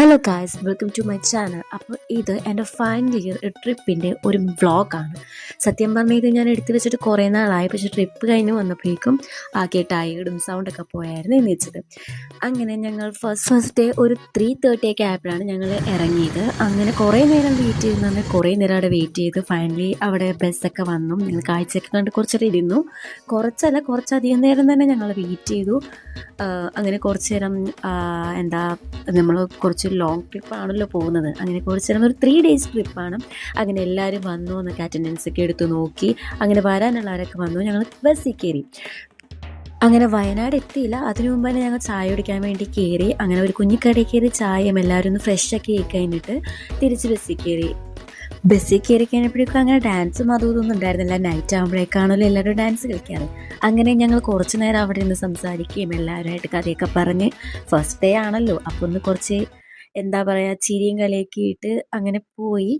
Hello guys, welcome to my channel. അപ്പോൾ ഇത് എൻ്റെ ഫൈനൽ ഇയർ ട്രിപ്പിൻ്റെ ഒരു വ്ളോഗാണ്. സത്യം പറഞ്ഞാൽ ഇത് ഞാൻ എടുത്തു വെച്ചിട്ട് കുറേ നാളായി. പക്ഷേ ട്രിപ്പ് കഴിഞ്ഞ് വന്നപ്പോഴേക്കും ആകെ ടയേർഡും സൗണ്ടൊക്കെ പോയായിരുന്നു എണീച്ചത്. അങ്ങനെ ഞങ്ങൾ ഫസ്റ്റ് ഡേ ഒരു 3:30 ആയപ്പോഴാണ് ഞങ്ങൾ ഇറങ്ങിയത്. അങ്ങനെ കുറേ നേരം വെയിറ്റ് ചെയ്യുന്ന കുറേ നേരം അവിടെ വെയിറ്റ് ചെയ്ത് ഫൈനലി അവിടെ ബസ്സൊക്കെ വന്നു. ഞങ്ങൾ കാഴ്ചയൊക്കെ കണ്ട് കുറച്ചേരം ഇരുന്നു. കുറച്ചധികം നേരം തന്നെ ഞങ്ങൾ വെയിറ്റ് ചെയ്തു. അങ്ങനെ കുറച്ച് നേരം നമ്മൾ കുറച്ച് ലോങ് ട്രിപ്പാണല്ലോ പോകുന്നത്. അങ്ങനെ കുറച്ച് നേരം ഒരു 3 days ട്രിപ്പാണ്. അങ്ങനെ എല്ലാവരും വന്നു, എന്നൊക്കെ അറ്റൻഡൻസ് ഒക്കെ എടുത്ത് നോക്കി. അങ്ങനെ വരാനുള്ളവരൊക്കെ വന്നു. ഞങ്ങൾ ബസ്സിൽ കയറി. അങ്ങനെ വയനാട് എത്തിയില്ല, അതിനു മുമ്പ് തന്നെ ഞങ്ങൾ ചായ കുടിക്കാൻ വേണ്ടി കയറി. അങ്ങനെ ഒരു കുഞ്ഞിക്കടയിൽ കയറി ചായയും എല്ലാവരും ഒന്ന് ഫ്രഷൊക്കെ ആയി കഴിഞ്ഞിട്ട് തിരിച്ച് ബസ്സിൽ കയറി കഴിഞ്ഞപ്പോഴേക്കും അങ്ങനെ ഡാൻസും അതും ഇതൊന്നും ഉണ്ടായിരുന്നില്ല. നൈറ്റ് ആകുമ്പോഴേക്കാണല്ലോ എല്ലാവരും ഡാൻസ് കളിക്കാറ്. അങ്ങനെ ഞങ്ങൾ കുറച്ച് നേരം അവിടെ നിന്ന് സംസാരിക്കുകയും എല്ലാവരുമായിട്ട് കഥയൊക്കെ പറഞ്ഞ്, ഫസ്റ്റ് ഡേ ആണല്ലോ അപ്പോൾ ഒന്ന് കുറച്ച് ചിരിയും കളിയൊക്കെ ഇട്ട് അങ്ങനെ പോയി.